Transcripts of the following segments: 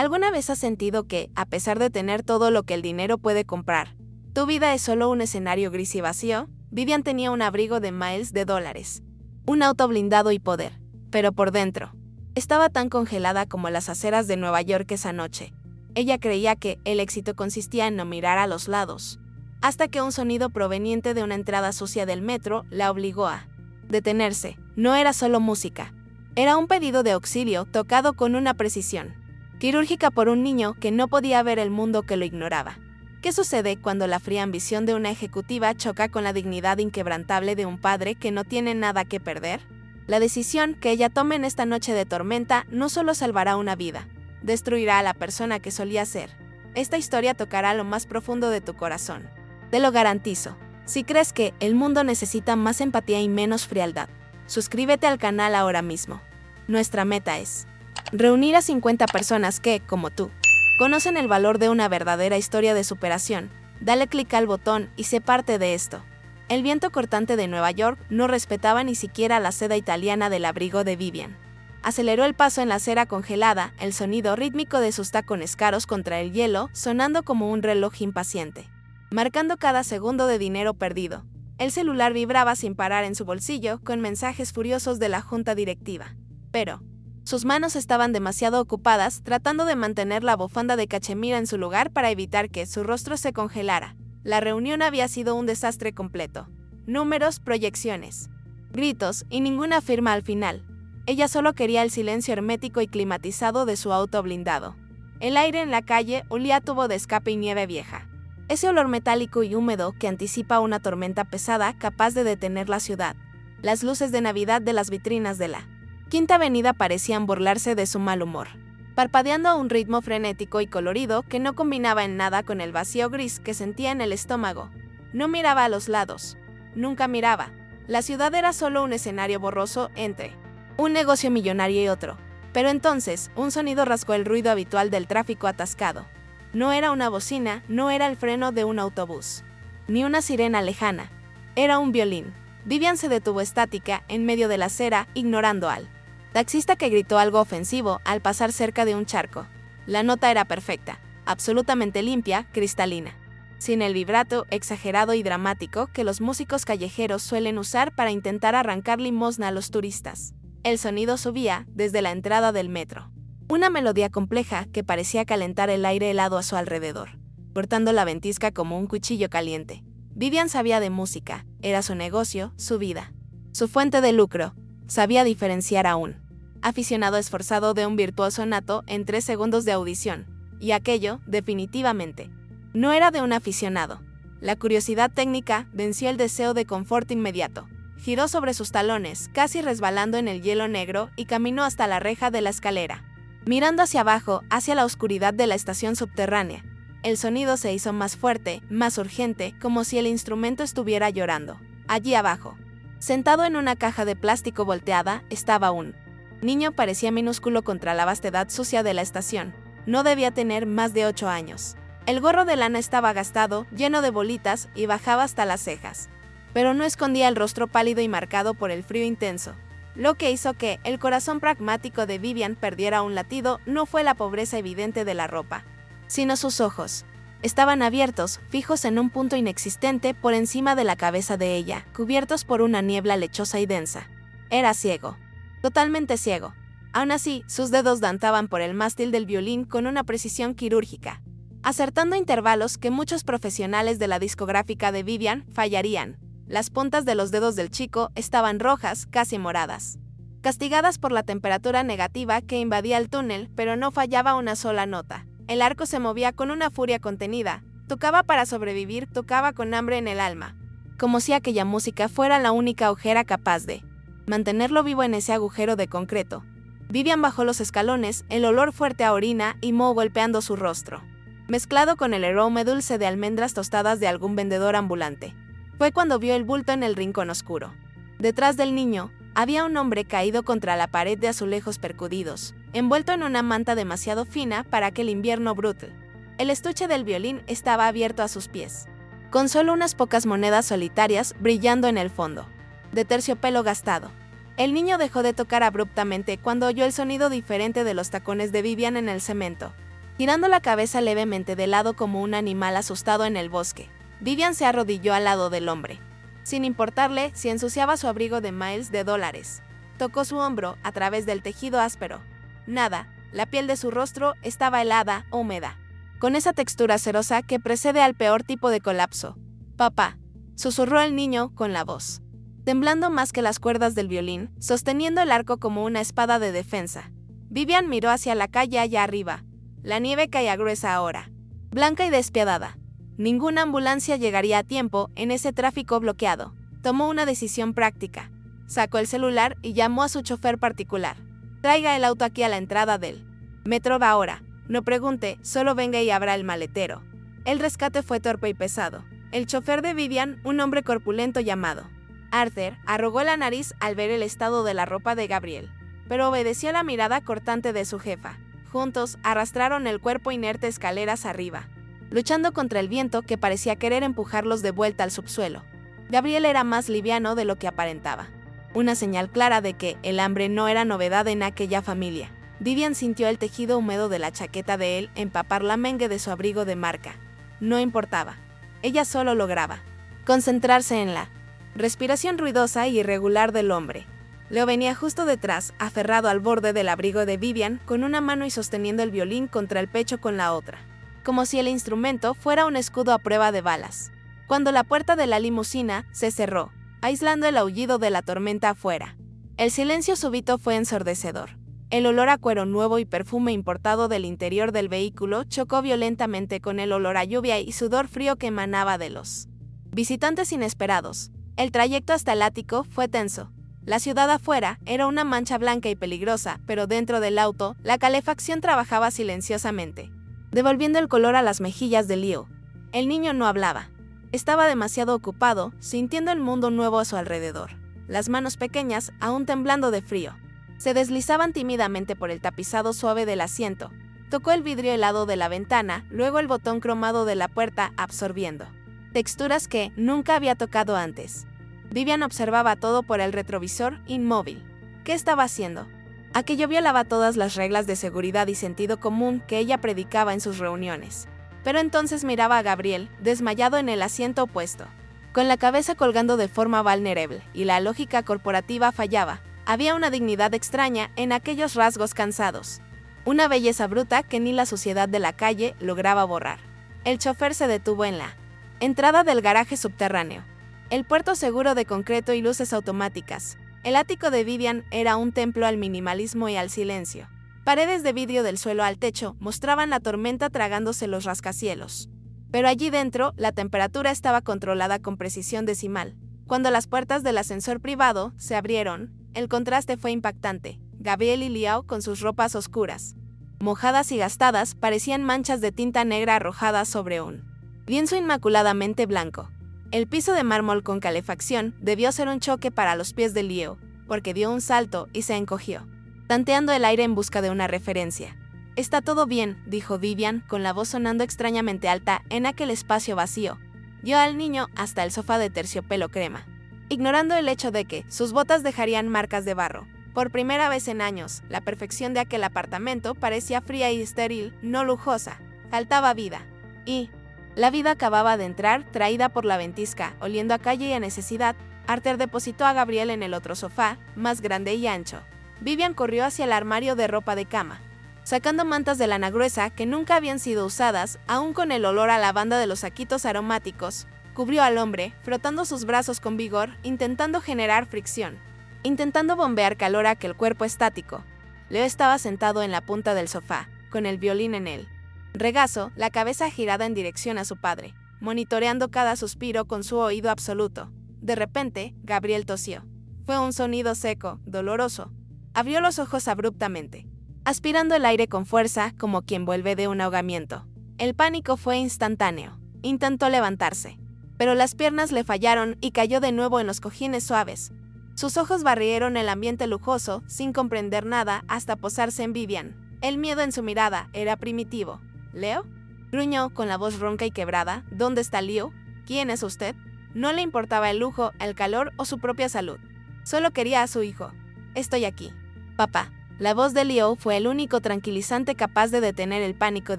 ¿Alguna vez has sentido que, a pesar de tener todo lo que el dinero puede comprar, tu vida es solo un escenario gris y vacío? Vivian tenía un abrigo de miles de dólares, un auto blindado y poder, pero por dentro, estaba tan congelada como las aceras de Nueva York esa noche. Ella creía que el éxito consistía en no mirar a los lados, hasta que un sonido proveniente de una entrada sucia del metro la obligó a detenerse. No era solo música, era un pedido de auxilio tocado con una precisión quirúrgica por un niño que no podía ver el mundo que lo ignoraba. ¿Qué sucede cuando la fría ambición de una ejecutiva choca con la dignidad inquebrantable de un padre que no tiene nada que perder? La decisión que ella tome en esta noche de tormenta no solo salvará una vida, destruirá a la persona que solía ser. Esta historia tocará lo más profundo de tu corazón. Te lo garantizo. Si crees que el mundo necesita más empatía y menos frialdad, suscríbete al canal ahora mismo. Nuestra meta es reunir a 50 personas que, como tú, conocen el valor de una verdadera historia de superación. Dale clic al botón y sé parte de esto. El viento cortante de Nueva York no respetaba ni siquiera la seda italiana del abrigo de Vivian. Aceleró el paso en la acera congelada, el sonido rítmico de sus tacones caros contra el hielo sonando como un reloj impaciente, marcando cada segundo de dinero perdido. El celular vibraba sin parar en su bolsillo con mensajes furiosos de la junta directiva. Pero sus manos estaban demasiado ocupadas tratando de mantener la bufanda de cachemira en su lugar para evitar que su rostro se congelara. La reunión había sido un desastre completo. Números, proyecciones, gritos y ninguna firma al final. Ella solo quería el silencio hermético y climatizado de su auto blindado. El aire en la calle olía a tubo de escape y nieve vieja. Ese olor metálico y húmedo que anticipa una tormenta pesada capaz de detener la ciudad. Las luces de Navidad de las vitrinas de la Quinta Avenida parecían burlarse de su mal humor, parpadeando a un ritmo frenético y colorido que no combinaba en nada con el vacío gris que sentía en el estómago. No miraba a los lados. Nunca miraba. La ciudad era solo un escenario borroso entre un negocio millonario y otro. Pero entonces, un sonido rasgó el ruido habitual del tráfico atascado. No era una bocina, no era el freno de un autobús, ni una sirena lejana. Era un violín. Vivian se detuvo estática en medio de la acera, ignorando al taxista que gritó algo ofensivo al pasar cerca de un charco. La nota era perfecta, absolutamente limpia, cristalina, sin el vibrato exagerado y dramático que los músicos callejeros suelen usar para intentar arrancar limosna a los turistas. El sonido subía desde la entrada del metro. Una melodía compleja que parecía calentar el aire helado a su alrededor, cortando la ventisca como un cuchillo caliente. Vivian sabía de música, era su negocio, su vida, su fuente de lucro. Sabía diferenciar a un aficionado esforzado de un virtuoso nato en 3 segundos de audición, y aquello, definitivamente, no era de un aficionado. La curiosidad técnica venció el deseo de confort inmediato. Giró sobre sus talones, casi resbalando en el hielo negro, y caminó hasta la reja de la escalera. Mirando hacia abajo, hacia la oscuridad de la estación subterránea, el sonido se hizo más fuerte, más urgente, como si el instrumento estuviera llorando. Allí abajo, sentado en una caja de plástico volteada, estaba un niño. Parecía minúsculo contra la vastedad sucia de la estación. No debía tener más de 8 años. El gorro de lana estaba gastado, lleno de bolitas, y bajaba hasta las cejas. Pero no escondía el rostro pálido y marcado por el frío intenso. Lo que hizo que el corazón pragmático de Vivian perdiera un latido no fue la pobreza evidente de la ropa, sino sus ojos. Estaban abiertos, fijos en un punto inexistente por encima de la cabeza de ella, cubiertos por una niebla lechosa y densa. Era ciego. Totalmente ciego. Aún así, sus dedos danzaban por el mástil del violín con una precisión quirúrgica, acertando intervalos que muchos profesionales de la discográfica de Vivian fallarían. Las puntas de los dedos del chico estaban rojas, casi moradas, castigadas por la temperatura negativa que invadía el túnel, pero no fallaba una sola nota. El arco se movía con una furia contenida. Tocaba para sobrevivir, tocaba con hambre en el alma, como si aquella música fuera la única ojera capaz de mantenerlo vivo en ese agujero de concreto. Vivian bajó los escalones, el olor fuerte a orina y moho golpeando su rostro, mezclado con el aroma dulce de almendras tostadas de algún vendedor ambulante. Fue cuando vio el bulto en el rincón oscuro. Detrás del niño, había un hombre caído contra la pared de azulejos percudidos, envuelto en una manta demasiado fina para aquel invierno brutal. El estuche del violín estaba abierto a sus pies, con solo unas pocas monedas solitarias brillando en el fondo, de terciopelo gastado. El niño dejó de tocar abruptamente cuando oyó el sonido diferente de los tacones de Vivian en el cemento. Girando la cabeza levemente de lado como un animal asustado en el bosque, Vivian se arrodilló al lado del hombre. Sin importarle si ensuciaba su abrigo de miles de dólares. Tocó su hombro a través del tejido áspero. Nada, la piel de su rostro estaba helada, húmeda, con esa textura cerosa que precede al peor tipo de colapso. «Papá», susurró el niño con la voz, temblando más que las cuerdas del violín, sosteniendo el arco como una espada de defensa. Vivian miró hacia la calle allá arriba. La nieve caía gruesa ahora, blanca y despiadada. Ninguna ambulancia llegaría a tiempo en ese tráfico bloqueado. Tomó una decisión práctica. Sacó el celular y llamó a su chofer particular. «Traiga el auto aquí a la entrada del metro ahora. No pregunte, solo venga y abra el maletero». El rescate fue torpe y pesado. El chofer de Vivian, un hombre corpulento llamado Arthur, arrugó la nariz al ver el estado de la ropa de Gabriel, pero obedeció la mirada cortante de su jefa. Juntos arrastraron el cuerpo inerte escaleras arriba, luchando contra el viento que parecía querer empujarlos de vuelta al subsuelo. Gabriel era más liviano de lo que aparentaba. Una señal clara de que el hambre no era novedad en aquella familia. Vivian sintió el tejido húmedo de la chaqueta de él empapar la mengue de su abrigo de marca. No importaba. Ella solo lograba concentrarse en la respiración ruidosa y irregular del hombre. Leo venía justo detrás, aferrado al borde del abrigo de Vivian con una mano y sosteniendo el violín contra el pecho con la otra, como si el instrumento fuera un escudo a prueba de balas. Cuando la puerta de la limusina se cerró, aislando el aullido de la tormenta afuera, el silencio súbito fue ensordecedor. El olor a cuero nuevo y perfume importado del interior del vehículo chocó violentamente con el olor a lluvia y sudor frío que emanaba de los visitantes inesperados. El trayecto hasta el ático fue tenso. La ciudad afuera era una mancha blanca y peligrosa, pero dentro del auto, la calefacción trabajaba silenciosamente, devolviendo el color a las mejillas de Leo. El niño no hablaba. Estaba demasiado ocupado, sintiendo el mundo nuevo a su alrededor. Las manos pequeñas, aún temblando de frío, se deslizaban tímidamente por el tapizado suave del asiento. Tocó el vidrio helado de la ventana, luego el botón cromado de la puerta, absorbiendo texturas que nunca había tocado antes. Vivian observaba todo por el retrovisor, inmóvil. ¿Qué estaba haciendo? Aquello violaba todas las reglas de seguridad y sentido común que ella predicaba en sus reuniones. Pero entonces miraba a Gabriel, desmayado en el asiento opuesto, con la cabeza colgando de forma vulnerable, y la lógica corporativa fallaba. Había una dignidad extraña en aquellos rasgos cansados. Una belleza bruta que ni la suciedad de la calle lograba borrar. El chofer se detuvo en la entrada del garaje subterráneo. El puerto seguro de concreto y luces automáticas. El ático de Vivian era un templo al minimalismo y al silencio. Paredes de vidrio del suelo al techo mostraban la tormenta tragándose los rascacielos. Pero allí dentro, la temperatura estaba controlada con precisión decimal. Cuando las puertas del ascensor privado se abrieron, el contraste fue impactante. Gabriel y Liao, con sus ropas oscuras, mojadas y gastadas, parecían manchas de tinta negra arrojadas sobre un lienzo inmaculadamente blanco. El piso de mármol con calefacción debió ser un choque para los pies de Liao, porque dio un salto y se encogió, tanteando el aire en busca de una referencia. «Está todo bien», dijo Vivian, con la voz sonando extrañamente alta en aquel espacio vacío. Guió al niño hasta el sofá de terciopelo crema, ignorando el hecho de que sus botas dejarían marcas de barro. Por primera vez en años, la perfección de aquel apartamento parecía fría y estéril, no lujosa. Faltaba vida. Y la vida acababa de entrar, traída por la ventisca, oliendo a calle y a necesidad. Arthur depositó a Gabriel en el otro sofá, más grande y ancho. Vivian corrió hacia el armario de ropa de cama, sacando mantas de lana gruesa que nunca habían sido usadas, aún con el olor a lavanda de los saquitos aromáticos. Cubrió al hombre, frotando sus brazos con vigor, intentando generar fricción, intentando bombear calor a aquel cuerpo estático. Leo estaba sentado en la punta del sofá, con el violín en el regazo, la cabeza girada en dirección a su padre, monitoreando cada suspiro con su oído absoluto. De repente, Gabriel tosió. Fue un sonido seco, doloroso. Abrió los ojos abruptamente, aspirando el aire con fuerza como quien vuelve de un ahogamiento. El pánico fue instantáneo. Intentó levantarse, pero las piernas le fallaron y cayó de nuevo en los cojines suaves. Sus ojos barrieron el ambiente lujoso, sin comprender nada, hasta posarse en Vivian. El miedo en su mirada era primitivo. «¿Leo?», gruñó con la voz ronca y quebrada. «¿Dónde está Leo? ¿Quién es usted?». No le importaba el lujo, el calor o su propia salud. Solo quería a su hijo. «Estoy aquí, papá». La voz de Leo fue el único tranquilizante capaz de detener el pánico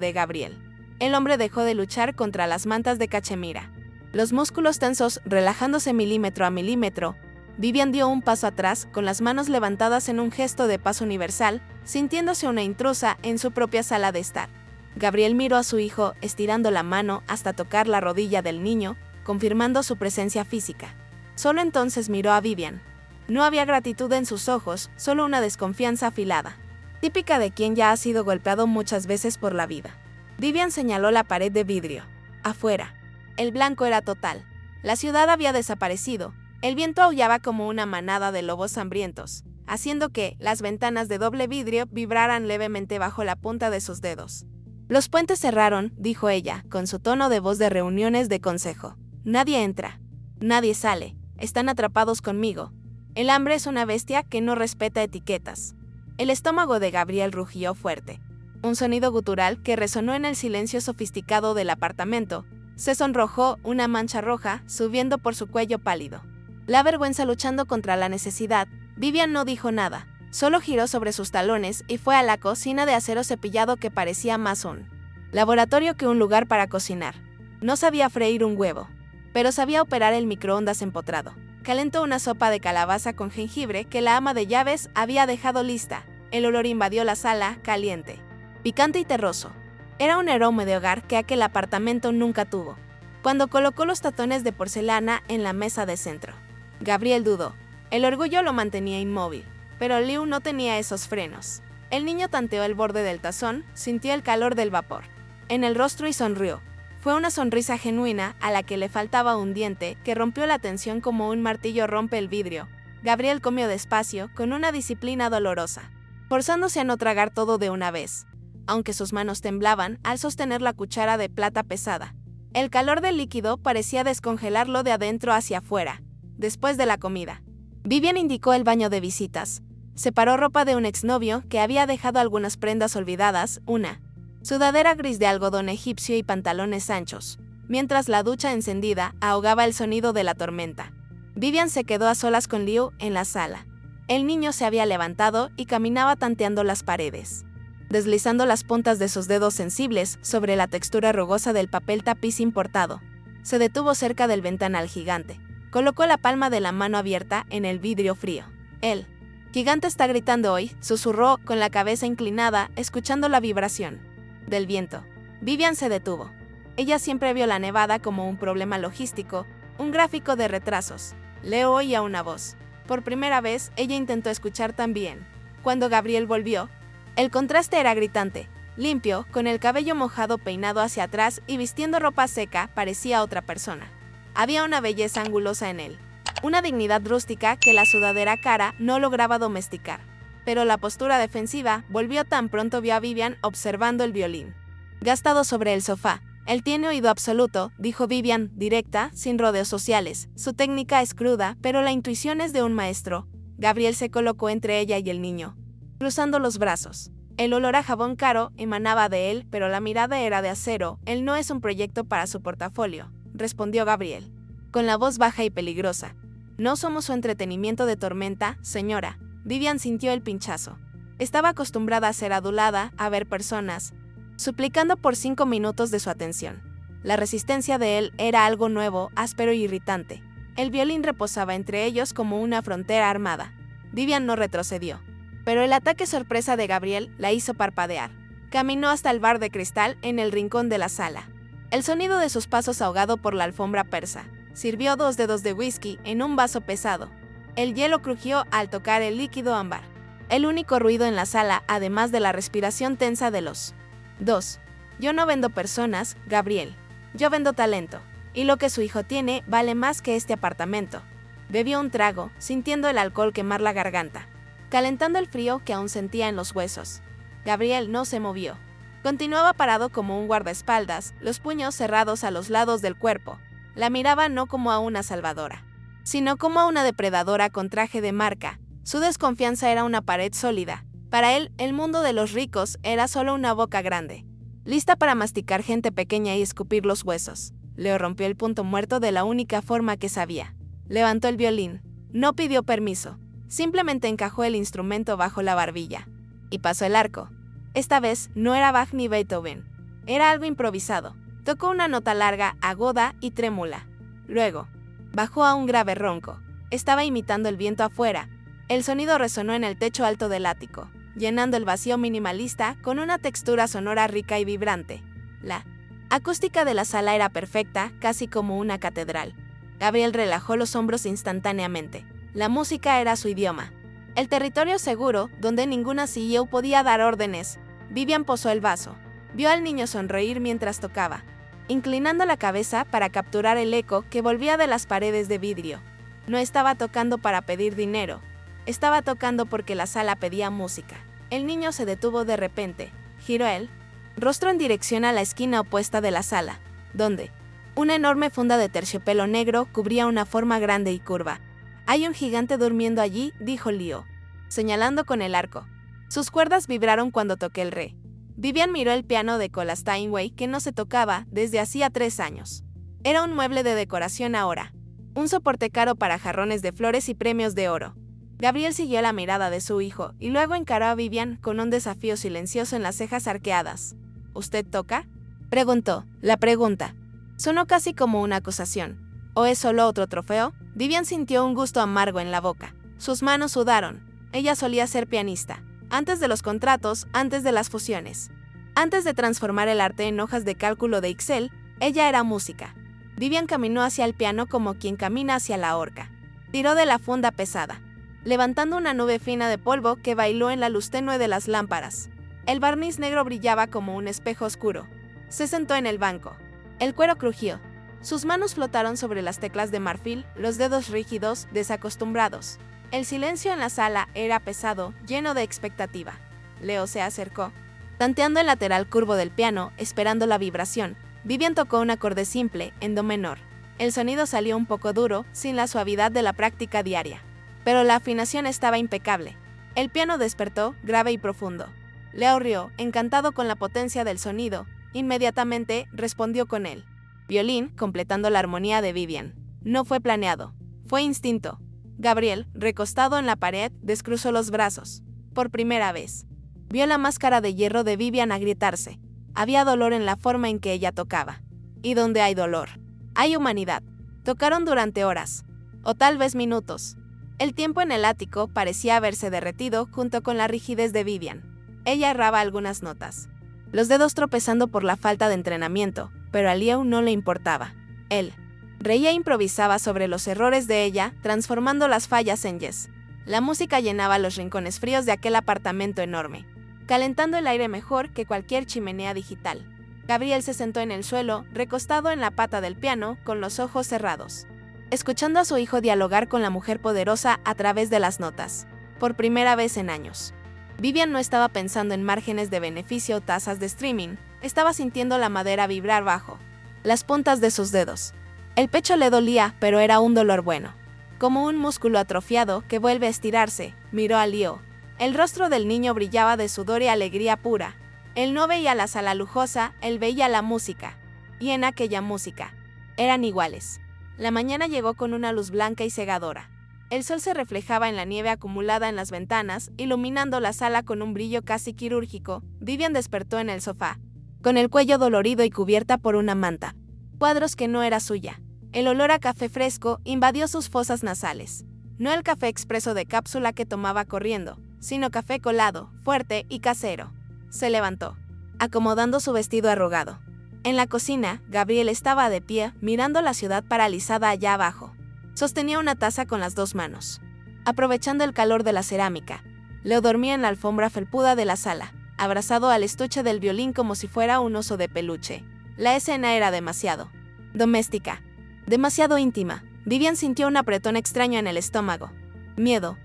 de Gabriel. El hombre dejó de luchar contra las mantas de cachemira. Los músculos tensos relajándose milímetro a milímetro, Vivian dio un paso atrás con las manos levantadas en un gesto de paz universal, sintiéndose una intrusa en su propia sala de estar. Gabriel miró a su hijo estirando la mano hasta tocar la rodilla del niño, confirmando su presencia física. Solo entonces miró a Vivian. No había gratitud en sus ojos, solo una desconfianza afilada, típica de quien ya ha sido golpeado muchas veces por la vida. Vivian señaló la pared de vidrio. Afuera. El blanco era total. La ciudad había desaparecido. El viento aullaba como una manada de lobos hambrientos, haciendo que las ventanas de doble vidrio vibraran levemente bajo la punta de sus dedos. Los puentes cerraron, dijo ella, con su tono de voz de reuniones de consejo. Nadie entra. Nadie sale. Están atrapados conmigo. El hambre es una bestia que no respeta etiquetas. El estómago de Gabriel rugió fuerte. Un sonido gutural que resonó en el silencio sofisticado del apartamento. Se sonrojó una mancha roja subiendo por su cuello pálido. La vergüenza luchando contra la necesidad. Vivian no dijo nada. Solo giró sobre sus talones y fue a la cocina de acero cepillado que parecía más un laboratorio que un lugar para cocinar. No sabía freír un huevo, pero sabía operar el microondas empotrado. Calentó una sopa de calabaza con jengibre que la ama de llaves había dejado lista. El olor invadió la sala, caliente, picante y terroso. Era un aroma de hogar que aquel apartamento nunca tuvo. Cuando colocó los tazones de porcelana en la mesa de centro, Gabriel dudó. El orgullo lo mantenía inmóvil, pero Liu no tenía esos frenos. El niño tanteó el borde del tazón, sintió el calor del vapor en el rostro y sonrió. Fue una sonrisa genuina a la que le faltaba un diente que rompió la tensión como un martillo rompe el vidrio. Gabriel comió despacio, con una disciplina dolorosa, forzándose a no tragar todo de una vez, aunque sus manos temblaban al sostener la cuchara de plata pesada. El calor del líquido parecía descongelarlo de adentro hacia afuera. Después de la comida, Vivian indicó el baño de visitas. Separó ropa de un exnovio que había dejado algunas prendas olvidadas, una sudadera gris de algodón egipcio y pantalones anchos, mientras la ducha encendida ahogaba el sonido de la tormenta. Vivian se quedó a solas con Liu en la sala. El niño se había levantado y caminaba tanteando las paredes, deslizando las puntas de sus dedos sensibles sobre la textura rugosa del papel tapiz importado. Se detuvo cerca del ventanal gigante. Colocó la palma de la mano abierta en el vidrio frío. El gigante está gritando hoy, susurró con la cabeza inclinada, escuchando la vibración del viento. Vivian se detuvo. Ella siempre vio la nevada como un problema logístico, un gráfico de retrasos. Leo oía una voz. Por primera vez, ella intentó escuchar también. Cuando Gabriel volvió, el contraste era gritante. Limpio, con el cabello mojado peinado hacia atrás y vistiendo ropa seca, parecía otra persona. Había una belleza angulosa en él, una dignidad rústica que la sudadera cara no lograba domesticar. Pero la postura defensiva volvió tan pronto vio a Vivian observando el violín gastado sobre el sofá. Él tiene oído absoluto, dijo Vivian, directa, sin rodeos sociales. Su técnica es cruda, pero la intuición es de un maestro. Gabriel se colocó entre ella y el niño, cruzando los brazos. El olor a jabón caro emanaba de él, pero la mirada era de acero. Él no es un proyecto para su portafolio, respondió Gabriel, con la voz baja y peligrosa. No somos su entretenimiento de tormenta, señora. Vivian sintió el pinchazo. Estaba acostumbrada a ser adulada, a ver personas, suplicando por 5 minutos de su atención. La resistencia de él era algo nuevo, áspero e irritante. El violín reposaba entre ellos como una frontera armada. Vivian no retrocedió, pero el ataque sorpresa de Gabriel la hizo parpadear. Caminó hasta el bar de cristal en el rincón de la sala. El sonido de sus pasos ahogado por la alfombra persa. Sirvió 2 dedos de whisky en un vaso pesado. El hielo crujió al tocar el líquido ámbar. El único ruido en la sala, además de la respiración tensa de los dos. Yo no vendo personas, Gabriel. Yo vendo talento. Y lo que su hijo tiene vale más que este apartamento. Bebió un trago, sintiendo el alcohol quemar la garganta, calentando el frío que aún sentía en los huesos. Gabriel no se movió. Continuaba parado como un guardaespaldas, los puños cerrados a los lados del cuerpo. La miraba no como a una salvadora, sino como a una depredadora con traje de marca. Su desconfianza era una pared sólida. Para él, el mundo de los ricos era solo una boca grande, lista para masticar gente pequeña y escupir los huesos. Leo rompió el punto muerto de la única forma que sabía. Levantó el violín. No pidió permiso. Simplemente encajó el instrumento bajo la barbilla. y pasó el arco. Esta vez no era Bach ni Beethoven. Era algo improvisado. Tocó una nota larga, aguda y trémula. Luego, bajó a un grave ronco. Estaba imitando el viento afuera. El sonido resonó en el techo alto del ático, llenando el vacío minimalista con una textura sonora rica y vibrante. La acústica de la sala era perfecta, casi como una catedral. Gabriel relajó los hombros instantáneamente. La música era su idioma. El territorio seguro, donde ninguna CEO podía dar órdenes. Vivian posó el vaso. Vio al niño sonreír mientras tocaba, inclinando la cabeza para capturar el eco que volvía de las paredes de vidrio. No estaba tocando para pedir dinero. Estaba tocando porque la sala pedía música. El niño se detuvo de repente. Giró el rostro en dirección a la esquina opuesta de la sala, donde una enorme funda de terciopelo negro cubría una forma grande y curva. «Hay un gigante durmiendo allí», dijo Leo, señalando con el arco. Sus cuerdas vibraron cuando toqué el re. Vivian miró el piano de cola Steinway que no se tocaba desde hacía 3 años. Era un mueble de decoración ahora. Un soporte caro para jarrones de flores y premios de oro. Gabriel siguió la mirada de su hijo y luego encaró a Vivian con un desafío silencioso en las cejas arqueadas. «¿Usted toca?», preguntó. La pregunta sonó casi como una acusación. ¿O es solo otro trofeo? Vivian sintió un gusto amargo en la boca. Sus manos sudaron. Ella solía ser pianista. Antes de los contratos, antes de las fusiones. Antes de transformar el arte en hojas de cálculo de Excel, ella era música. Vivian caminó hacia el piano como quien camina hacia la horca. Tiró de la funda pesada, levantando una nube fina de polvo que bailó en la luz tenue de las lámparas. El barniz negro brillaba como un espejo oscuro. Se sentó en el banco. El cuero crujió. Sus manos flotaron sobre las teclas de marfil, los dedos rígidos, desacostumbrados. El silencio en la sala era pesado, lleno de expectativa. Leo se acercó, tanteando el lateral curvo del piano, esperando la vibración. Vivian tocó un acorde simple, en do menor. El sonido salió un poco duro, sin la suavidad de la práctica diaria. Pero la afinación estaba impecable. El piano despertó, grave y profundo. Leo rió, encantado con la potencia del sonido. Inmediatamente respondió con él. Violín, completando la armonía de Vivian. No fue planeado. Fue instinto. Gabriel, recostado en la pared, descruzó los brazos. Por primera vez, vio la máscara de hierro de Vivian agrietarse. Había dolor en la forma en que ella tocaba. Y donde hay dolor, hay humanidad. Tocaron durante horas, o tal vez minutos. El tiempo en el ático parecía haberse derretido junto con la rigidez de Vivian. Ella erraba algunas notas, los dedos tropezando por la falta de entrenamiento, pero a Leo no le importaba. Él reía e improvisaba sobre los errores de ella, transformando las fallas en yes. La música llenaba los rincones fríos de aquel apartamento enorme, calentando el aire mejor que cualquier chimenea digital. Gabriel se sentó en el suelo, recostado en la pata del piano, con los ojos cerrados, escuchando a su hijo dialogar con la mujer poderosa a través de las notas. Por primera vez en años, Vivian no estaba pensando en márgenes de beneficio o tasas de streaming, estaba sintiendo la madera vibrar bajo las puntas de sus dedos. El pecho le dolía, pero era un dolor bueno. Como un músculo atrofiado que vuelve a estirarse, miró a Leo. El rostro del niño brillaba de sudor y alegría pura. Él no veía la sala lujosa, él veía la música. Y en aquella música, eran iguales. La mañana llegó con una luz blanca y cegadora. El sol se reflejaba en la nieve acumulada en las ventanas, iluminando la sala con un brillo casi quirúrgico. Vivian despertó en el sofá, con el cuello dolorido y cubierta por una manta. Cuadros que no era suya. El olor a café fresco invadió sus fosas nasales. No el café expreso de cápsula que tomaba corriendo, sino café colado, fuerte y casero. Se levantó, acomodando su vestido arrugado. En la cocina, Gabriel estaba de pie, mirando la ciudad paralizada allá abajo. Sostenía una taza con las 2 manos, aprovechando el calor de la cerámica. Leo dormía en la alfombra felpuda de la sala, abrazado al estuche del violín como si fuera un oso de peluche. La escena era demasiado doméstica, demasiado íntima. Vivian sintió un apretón extraño en el estómago. Miedo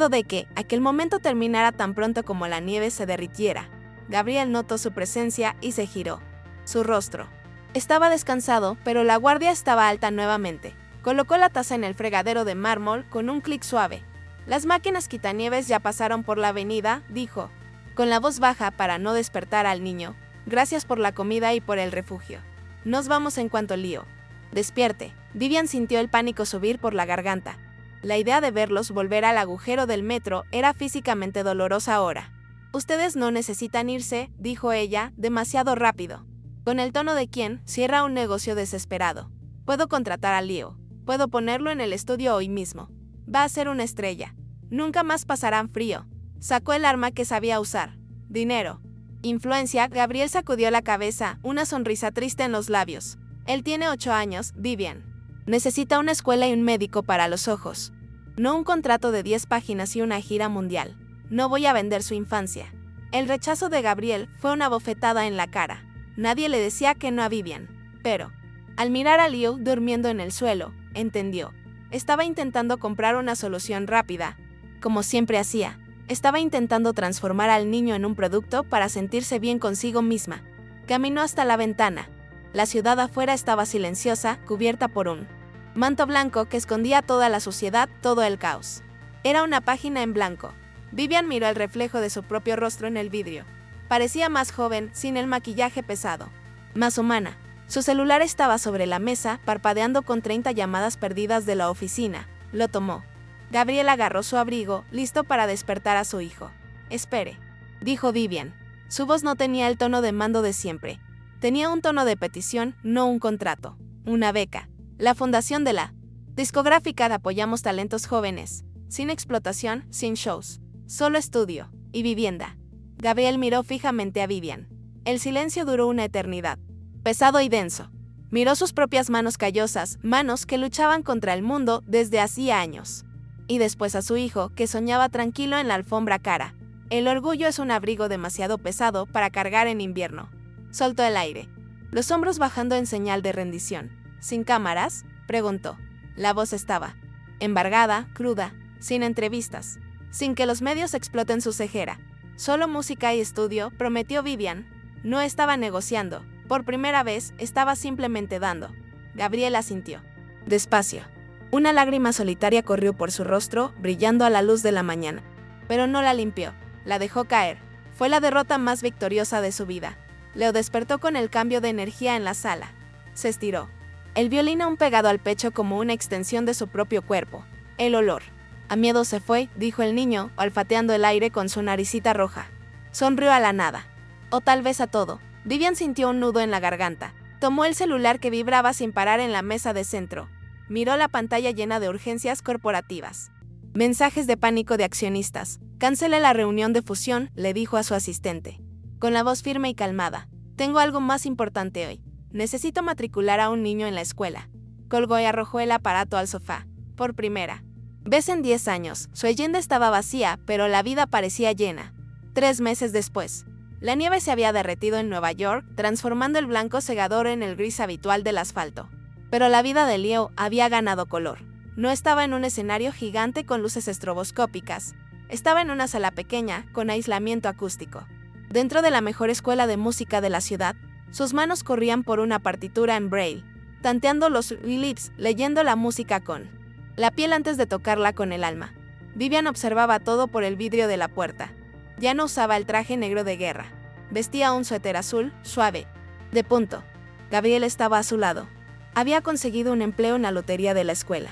de que aquel momento terminara tan pronto como la nieve se derritiera. Gabriel notó su presencia y se giró. Su rostro estaba descansado, pero la guardia estaba alta nuevamente. Colocó la taza en el fregadero de mármol con un clic suave. Las máquinas quitanieves ya pasaron por la avenida, dijo, con la voz baja para no despertar al niño. Gracias por la comida y por el refugio. Nos vamos en cuanto Leo despierte. Vivian sintió el pánico subir por la garganta. La idea de verlos volver al agujero del metro era físicamente dolorosa ahora. Ustedes no necesitan irse, dijo ella, demasiado rápido. Con el tono de quien cierra un negocio desesperado. Puedo contratar a Leo. Puedo ponerlo en el estudio hoy mismo. Va a ser una estrella. Nunca más pasarán frío. Sacó el arma que sabía usar. Dinero. Influencia. Gabriel sacudió la cabeza, una sonrisa triste en los labios. Él tiene 8 años, Vivian. Necesita una escuela y un médico para los ojos. No un contrato de 10 páginas y una gira mundial. No voy a vender su infancia. El rechazo de Gabriel fue una bofetada en la cara. Nadie le decía que no a Vivian. Pero, al mirar a Liu durmiendo en el suelo, entendió. Estaba intentando comprar una solución rápida. Como siempre hacía, estaba intentando transformar al niño en un producto para sentirse bien consigo misma. Caminó hasta la ventana. La ciudad afuera estaba silenciosa, cubierta por un manto blanco que escondía toda la suciedad, todo el caos. Era una página en blanco. Vivian miró el reflejo de su propio rostro en el vidrio. Parecía más joven, sin el maquillaje pesado. Más humana. Su celular estaba sobre la mesa, parpadeando con 30 llamadas perdidas de la oficina. Lo tomó. Gabriel agarró su abrigo, listo para despertar a su hijo. Espere, dijo Vivian. Su voz no tenía el tono de mando de siempre. Tenía un tono de petición, no un contrato. Una beca. La fundación de la discográfica de Apoyamos Talentos Jóvenes. Sin explotación, sin shows. Solo estudio y vivienda. Gabriel miró fijamente a Vivian. El silencio duró una eternidad. Pesado y denso. Miró sus propias manos callosas, manos que luchaban contra el mundo desde hacía años. Y después a su hijo, que soñaba tranquilo en la alfombra cara. El orgullo es un abrigo demasiado pesado para cargar en invierno. Soltó el aire. Los hombros bajando en señal de rendición. ¿Sin cámaras?, preguntó. La voz estaba embargada, cruda, sin entrevistas. Sin que los medios exploten su cejera. Solo música y estudio, prometió Vivian. No estaba negociando. Por primera vez, estaba simplemente dando. Gabriel asintió. Despacio. Una lágrima solitaria corrió por su rostro, brillando a la luz de la mañana. Pero no la limpió. La dejó caer. Fue la derrota más victoriosa de su vida. Leo despertó con el cambio de energía en la sala. Se estiró. El violín aún pegado al pecho como una extensión de su propio cuerpo. El olor. A miedo se fue, dijo el niño, olfateando el aire con su naricita roja. Sonrió a la nada. O tal vez a todo. Vivian sintió un nudo en la garganta. Tomó el celular que vibraba sin parar en la mesa de centro. Miró la pantalla llena de urgencias corporativas. Mensajes de pánico de accionistas. Cancele la reunión de fusión, le dijo a su asistente. Con la voz firme y calmada. Tengo algo más importante hoy. Necesito matricular a un niño en la escuela. Colgó y arrojó el aparato al sofá. Por primera vez en 10 años, su agenda estaba vacía, pero la vida parecía llena. 3 meses después, la nieve se había derretido en Nueva York, transformando el blanco cegador en el gris habitual del asfalto. Pero la vida de Leo había ganado color. No estaba en un escenario gigante con luces estroboscópicas. Estaba en una sala pequeña, con aislamiento acústico. Dentro de la mejor escuela de música de la ciudad, sus manos corrían por una partitura en braille, tanteando los reliefs, leyendo la música con la piel antes de tocarla con el alma. Vivian observaba todo por el vidrio de la puerta. Ya no usaba el traje negro de guerra. Vestía un suéter azul, suave, de punto. Gabriel estaba a su lado. Había conseguido un empleo en la lotería de la escuela,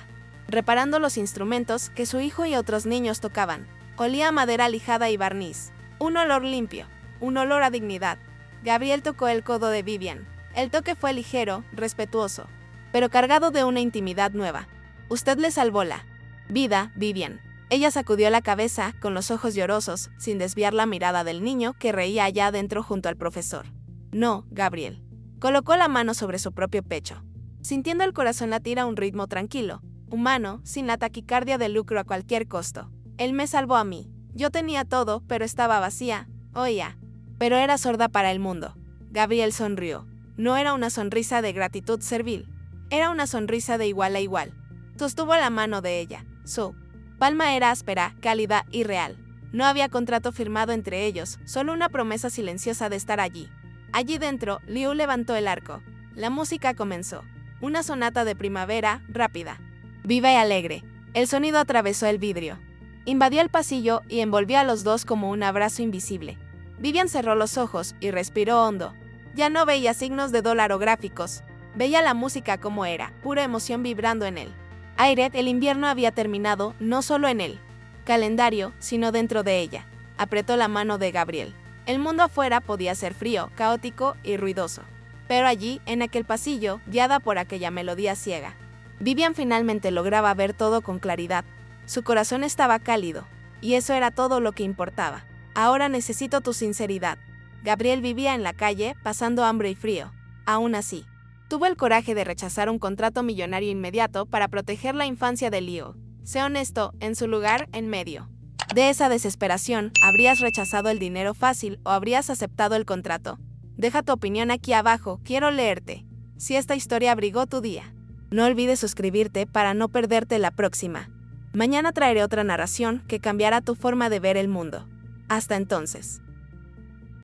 reparando los instrumentos que su hijo y otros niños tocaban. Olía a madera lijada y barniz. Un olor limpio, un olor a dignidad. Gabriel tocó el codo de Vivian. El toque fue ligero, respetuoso, pero cargado de una intimidad nueva. Usted le salvó la vida, Vivian. Ella sacudió la cabeza, con los ojos llorosos, sin desviar la mirada del niño que reía allá adentro junto al profesor. No, Gabriel. Colocó la mano sobre su propio pecho, sintiendo el corazón latir a un ritmo tranquilo, humano, sin la taquicardia de lucro a cualquier costo. Él me salvó a mí. Yo tenía todo, pero estaba vacía. Oía. Pero era sorda para el mundo. Gabriel sonrió. No era una sonrisa de gratitud servil. Era una sonrisa de igual a igual. Sostuvo la mano de ella. Su palma era áspera, cálida y real. No había contrato firmado entre ellos, solo una promesa silenciosa de estar allí. Allí dentro, Liu levantó el arco. La música comenzó. Una sonata de primavera, rápida, viva y alegre. El sonido atravesó el vidrio. Invadió el pasillo y envolvió a los dos como un abrazo invisible. Vivian cerró los ojos y respiró hondo. Ya no veía signos de dolor o gráficos. Veía la música como era, pura emoción vibrando en él. Aire, el invierno había terminado, no solo en el calendario, sino dentro de ella. Apretó la mano de Gabriel. El mundo afuera podía ser frío, caótico y ruidoso. Pero allí, en aquel pasillo, guiada por aquella melodía ciega, Vivian finalmente lograba ver todo con claridad. Su corazón estaba cálido, y eso era todo lo que importaba. Ahora necesito tu sinceridad. Gabriel vivía en la calle, pasando hambre y frío. Aún así, tuvo el coraje de rechazar un contrato millonario inmediato para proteger la infancia de Leo. Sé honesto, en su lugar, en medio de esa desesperación, ¿habrías rechazado el dinero fácil o habrías aceptado el contrato? Deja tu opinión aquí abajo, quiero leerte. Si esta historia abrigó tu día, no olvides suscribirte para no perderte la próxima. Mañana traeré otra narración que cambiará tu forma de ver el mundo. Hasta entonces.